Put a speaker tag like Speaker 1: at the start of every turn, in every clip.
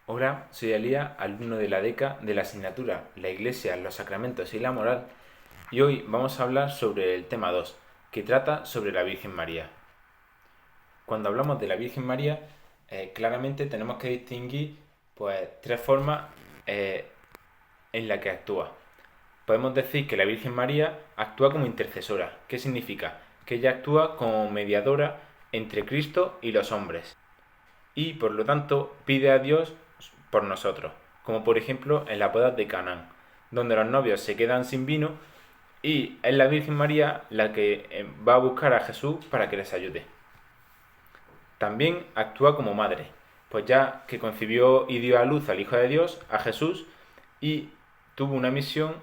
Speaker 1: Hola, soy Elías, alumno de la DECA de la asignatura La Iglesia, los Sacramentos y la Moral, y hoy vamos a hablar sobre el tema 2, que trata sobre la Virgen María. Cuando hablamos de la Virgen María, claramente tenemos que distinguir pues, tres formas eh, en las que actúa. Podemos decir que la Virgen María actúa como intercesora. ¿Qué significa? Que ella actúa como mediadora entre Cristo y los hombres y por lo tanto pide a Dios por nosotros, como por ejemplo en las bodas de Canaán, donde los novios se quedan sin vino y es la Virgen María la que va a buscar a Jesús para que les ayude. También actúa como madre, pues ya que concibió y dio a luz al Hijo de Dios, a Jesús, y tuvo una misión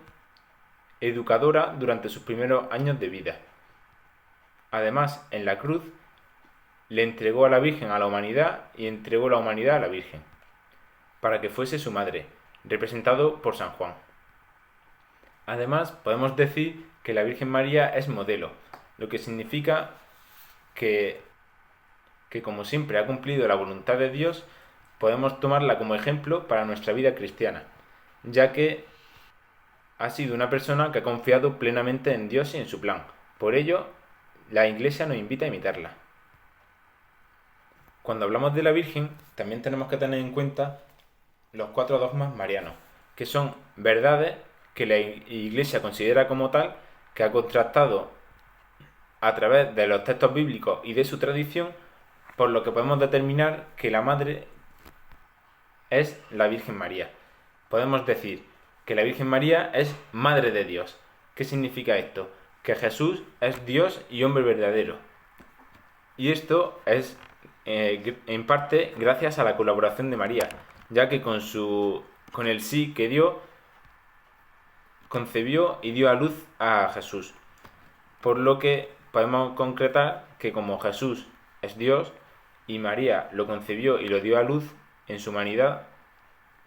Speaker 1: educadora durante sus primeros años de vida. Además, en la cruz le entregó a la Virgen a la humanidad y entregó la humanidad a la Virgen, para que fuese su madre, representado por San Juan. Además, podemos decir que la Virgen María es modelo, lo que significa que, que como siempre ha cumplido la voluntad de Dios, podemos tomarla como ejemplo para nuestra vida cristiana, ya que ha sido una persona que ha confiado plenamente en Dios y en su plan. Por ello, la Iglesia nos invita a imitarla. Cuando hablamos de la Virgen, también tenemos que tener en cuenta los cuatro dogmas marianos, que son verdades que la Iglesia considera como tal, que ha contrastado a través de los textos bíblicos y de su tradición, por lo que podemos determinar que la Madre es la Virgen María. Podemos decir que la Virgen María es Madre de Dios. ¿Qué significa esto? Que Jesús es Dios y hombre verdadero. Y esto es en parte gracias a la colaboración de María, ya que con el sí que dio, concebió y dio a luz a Jesús. Por lo que podemos concretar que como Jesús es Dios y María lo concibió y lo dio a luz en su humanidad,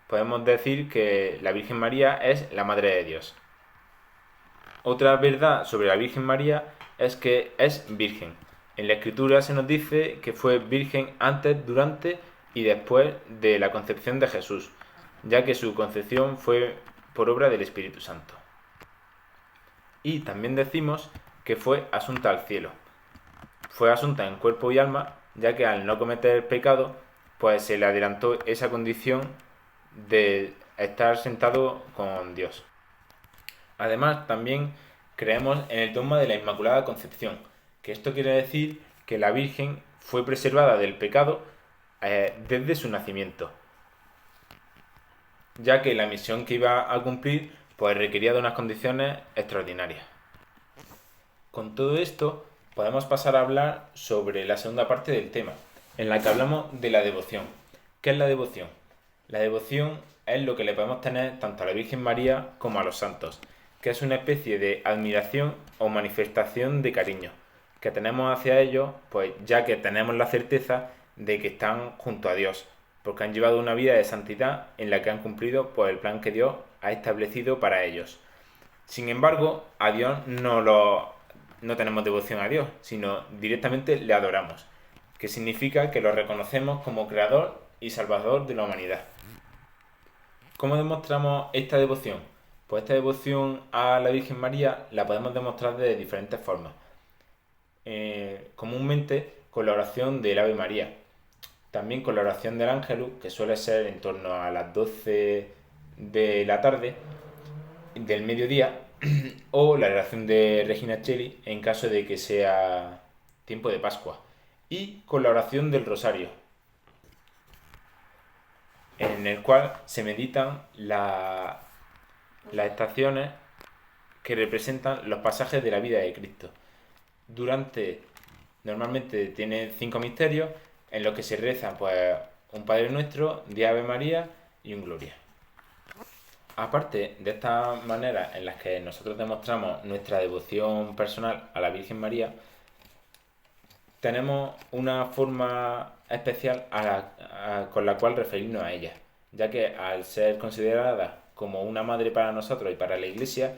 Speaker 1: podemos decir que la Virgen María es la Madre de Dios. Otra verdad sobre la Virgen María es que es virgen. En la Escritura se nos dice que fue virgen antes, durante y después de la concepción de Jesús, ya que su concepción fue por obra del Espíritu Santo. Y también decimos que fue asunta al cielo. Fue asunta en cuerpo y alma, ya que al no cometer pecado, pues se le adelantó esa condición de estar sentado con Dios. Además, también creemos en el dogma de la Inmaculada Concepción, que esto quiere decir que la Virgen fue preservada del pecado desde su nacimiento, ya que la misión que iba a cumplir pues requería de unas condiciones extraordinarias. Con todo esto, podemos pasar a hablar sobre la segunda parte del tema, en la que hablamos de la devoción. ¿Qué es la devoción? La devoción es lo que le podemos tener tanto a la Virgen María como a los santos, que es una especie de admiración o manifestación de cariño que tenemos hacia ellos, pues ya que tenemos la certeza de que están junto a Dios, porque han llevado una vida de santidad en la que han cumplido pues, el plan que Dios ha establecido para ellos. Sin embargo, a Dios no tenemos devoción a Dios, sino directamente le adoramos, que significa que lo reconocemos como creador y salvador de la humanidad. ¿Cómo demostramos esta devoción? Pues esta devoción a la Virgen María la podemos demostrar de diferentes formas. Comúnmente con la oración del Ave María, también con la oración del Ángelus, que suele ser en torno a las 12 de la tarde, del mediodía, o la oración de Regina Cheli en caso de que sea tiempo de Pascua, y con la oración del Rosario, en el cual se meditan las estaciones que representan los pasajes de la vida de Cristo. Normalmente tiene 5 misterios en los que se reza pues un Padre Nuestro, 10 Ave María y un Gloria. Aparte de estas maneras en las que nosotros demostramos nuestra devoción personal a la Virgen María, tenemos una forma especial con la cual referirnos a ella, ya que al ser considerada como una madre para nosotros y para la Iglesia,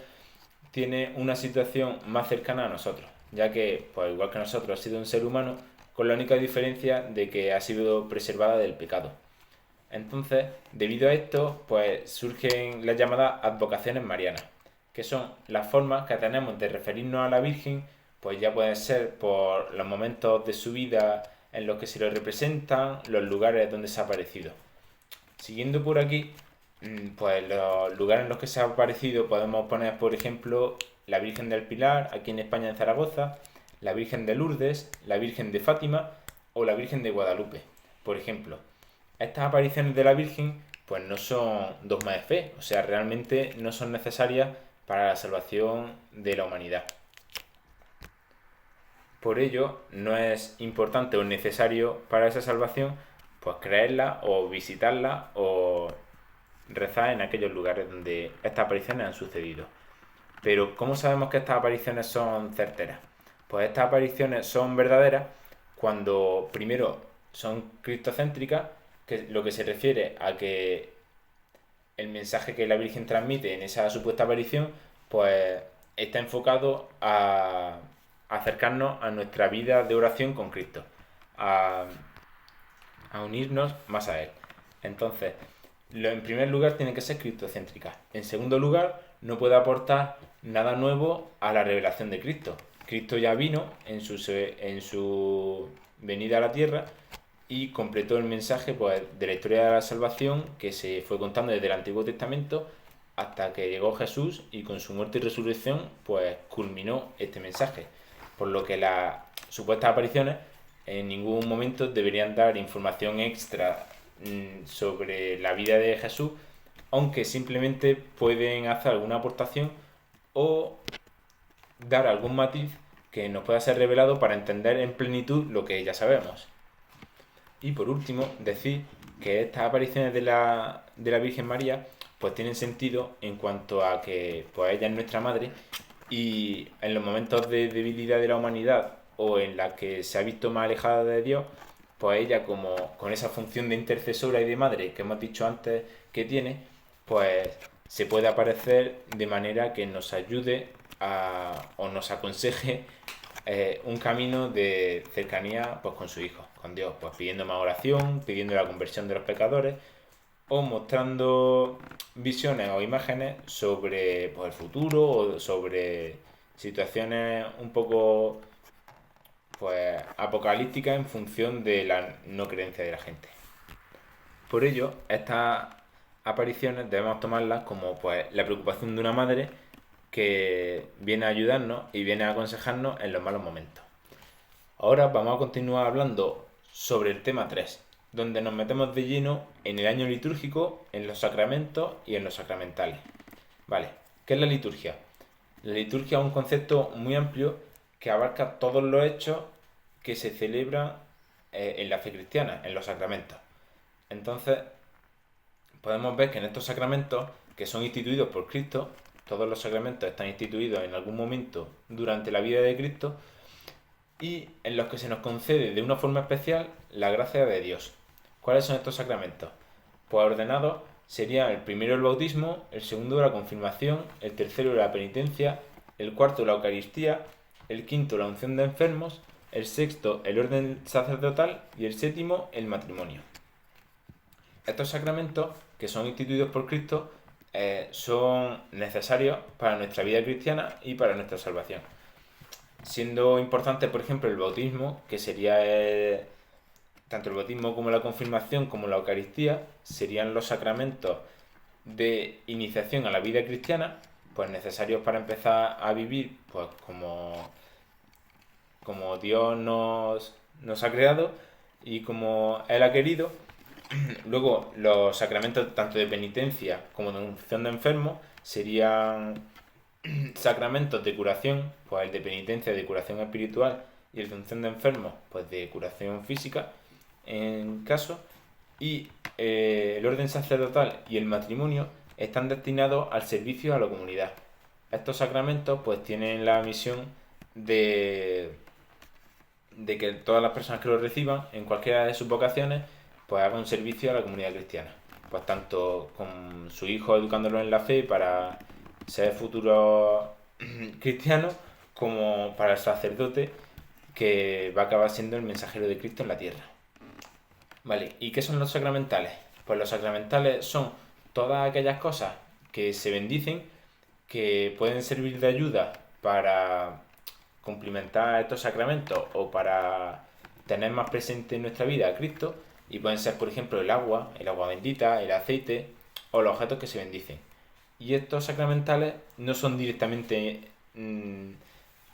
Speaker 1: tiene una situación más cercana a nosotros, ya que, pues igual que nosotros, ha sido un ser humano, con la única diferencia de que ha sido preservada del pecado. Entonces, debido a esto, pues surgen las llamadas advocaciones marianas, que son las formas que tenemos de referirnos a la Virgen, pues ya pueden ser por los momentos de su vida en los que se lo representan, los lugares donde se ha aparecido. Siguiendo por aquí, pues los lugares en los que se ha aparecido podemos poner, por ejemplo, la Virgen del Pilar, aquí en España, en Zaragoza, la Virgen de Lourdes, la Virgen de Fátima o la Virgen de Guadalupe, por ejemplo. Estas apariciones de la Virgen pues no son dogma de fe, o sea, realmente no son necesarias para la salvación de la humanidad. Por ello, no es importante o necesario para esa salvación pues creerla o visitarla o rezar en aquellos lugares donde estas apariciones han sucedido. Pero ¿cómo sabemos que estas apariciones son certeras? Pues estas apariciones son verdaderas cuando primero son cristocéntricas, que lo que se refiere a que el mensaje que la Virgen transmite en esa supuesta aparición pues está enfocado a acercarnos a nuestra vida de oración con Cristo, a, a unirnos más a Él. Entonces, en primer lugar tiene que ser cristocéntrica. En segundo lugar, no puede aportar nada nuevo a la revelación de Cristo. Cristo ya vino en su venida a la tierra y completó el mensaje pues, de la historia de la salvación que se fue contando desde el Antiguo Testamento hasta que llegó Jesús y con su muerte y resurrección pues culminó este mensaje. Por lo que las supuestas apariciones en ningún momento deberían dar información extra sobre la vida de Jesús, aunque simplemente pueden hacer alguna aportación o dar algún matiz que nos pueda ser revelado para entender en plenitud lo que ya sabemos. Y por último, decir que estas apariciones de la Virgen María pues tienen sentido en cuanto a que pues ella es nuestra madre y en los momentos de debilidad de la humanidad o en la que se ha visto más alejada de Dios, pues ella como con esa función de intercesora y de madre que hemos dicho antes que tiene, pues se puede aparecer de manera que nos ayude o nos aconseje un camino de cercanía pues con su Hijo, con Dios, pues pidiendo más oración, pidiendo la conversión de los pecadores o mostrando visiones o imágenes sobre pues, el futuro o sobre situaciones un poco pues apocalípticas en función de la no creencia de la gente. Por ello, estas apariciones debemos tomarlas como pues la preocupación de una madre que viene a ayudarnos y viene a aconsejarnos en los malos momentos. Ahora vamos a continuar hablando sobre el tema 3, donde nos metemos de lleno en el año litúrgico, en los sacramentos y en los sacramentales. Vale, ¿qué es la liturgia? La liturgia es un concepto muy amplio que abarca todos los hechos que se celebran en la fe cristiana, en los sacramentos. Entonces, podemos ver que en estos sacramentos, que son instituidos por Cristo, todos los sacramentos están instituidos en algún momento durante la vida de Cristo, y en los que se nos concede de una forma especial la gracia de Dios. ¿Cuáles son estos sacramentos? Pues ordenados serían el primero el bautismo, el segundo la confirmación, el tercero la penitencia, el cuarto la Eucaristía, el quinto la unción de enfermos, el sexto el orden sacerdotal y el séptimo el matrimonio. Estos sacramentos, que son instituidos por Cristo, son necesarios para nuestra vida cristiana y para nuestra salvación. Siendo importante, por ejemplo, el bautismo, que sería tanto el bautismo como la confirmación como la Eucaristía, serían los sacramentos de iniciación a la vida cristiana, pues necesarios para empezar a vivir pues como Dios nos ha creado y como Él ha querido. Luego, los sacramentos tanto de penitencia como de unción de enfermos serían sacramentos de curación, pues el de penitencia de curación espiritual y el de unción de enfermos, pues de curación física en caso, y el orden sacerdotal y el matrimonio están destinados al servicio a la comunidad. Estos sacramentos pues tienen la misión de que todas las personas que los reciban en cualquiera de sus vocaciones pues hagan un servicio a la comunidad cristiana, pues tanto con su hijo educándolo en la fe para ser futuros cristianos, como para el sacerdote que va a acabar siendo el mensajero de Cristo en la tierra. Vale, ¿y qué son los sacramentales? Pues los sacramentales son todas aquellas cosas que se bendicen, que pueden servir de ayuda para cumplimentar estos sacramentos o para tener más presente en nuestra vida a Cristo, y pueden ser, por ejemplo, el agua bendita, el aceite o los objetos que se bendicen. Y estos sacramentales no son directamente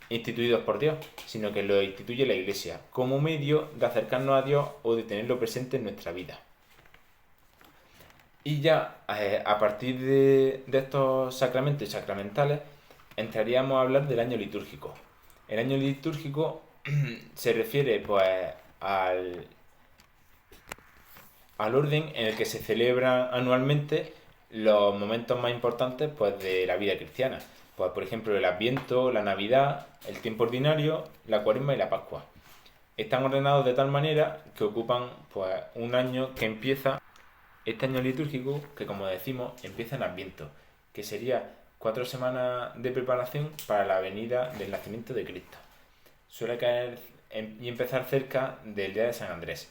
Speaker 1: instituidos por Dios, sino que los instituye la Iglesia como medio de acercarnos a Dios o de tenerlo presente en nuestra vida. Y ya a partir de estos sacramentos y sacramentales entraríamos a hablar del año litúrgico. El año litúrgico se refiere pues al orden en el que se celebran anualmente los momentos más importantes pues de la vida cristiana. Pues por ejemplo el Adviento, la Navidad, el tiempo ordinario, la Cuaresma y la Pascua. Están ordenados de tal manera que ocupan pues un año que empieza este año litúrgico, que como decimos empieza en Adviento, que sería 4 semanas de preparación para la venida del nacimiento de Cristo. Suele caer y empezar cerca del día de San Andrés.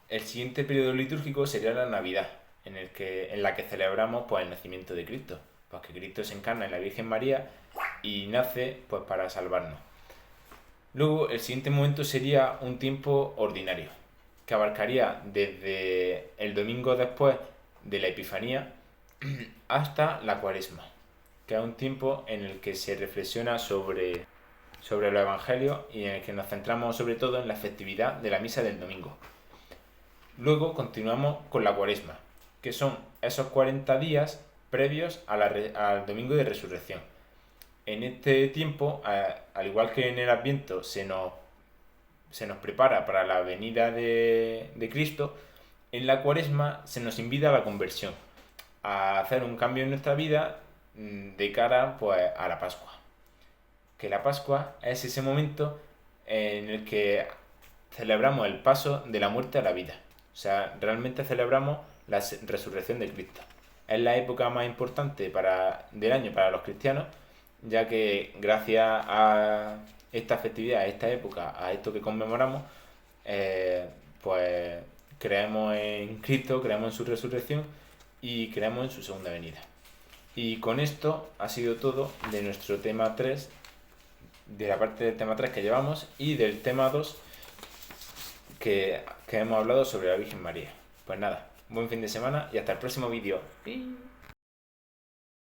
Speaker 1: El siguiente periodo litúrgico sería la Navidad, en la que celebramos pues, el nacimiento de Cristo, pues que Cristo se encarna en la Virgen María y nace pues, para salvarnos. Luego, el siguiente momento sería un tiempo ordinario, que abarcaría desde el domingo después de la Epifanía hasta la Cuaresma, que es un tiempo en el que se reflexiona sobre los evangelios y en el que nos centramos sobre todo en la festividad de la misa del domingo. Luego continuamos con la Cuaresma, que son esos 40 días previos al domingo de resurrección. En este tiempo, al igual que en el Adviento, se nos prepara para la venida de Cristo. En la Cuaresma se nos invita a la conversión, a hacer un cambio en nuestra vida de cara pues, a la Pascua. Que la Pascua es ese momento en el que celebramos el paso de la muerte a la vida. O sea, realmente celebramos la resurrección de Cristo. Es la época más importante del año para los cristianos, ya que gracias a esta festividad, a esta época, a esto que conmemoramos, pues creemos en Cristo, creemos en su resurrección y creemos en su segunda venida. Y con esto ha sido todo de nuestro tema 3, de la parte del tema 3 que llevamos y del tema 2 que hemos hablado sobre la Virgen María. Pues nada, buen fin de semana y hasta el próximo vídeo.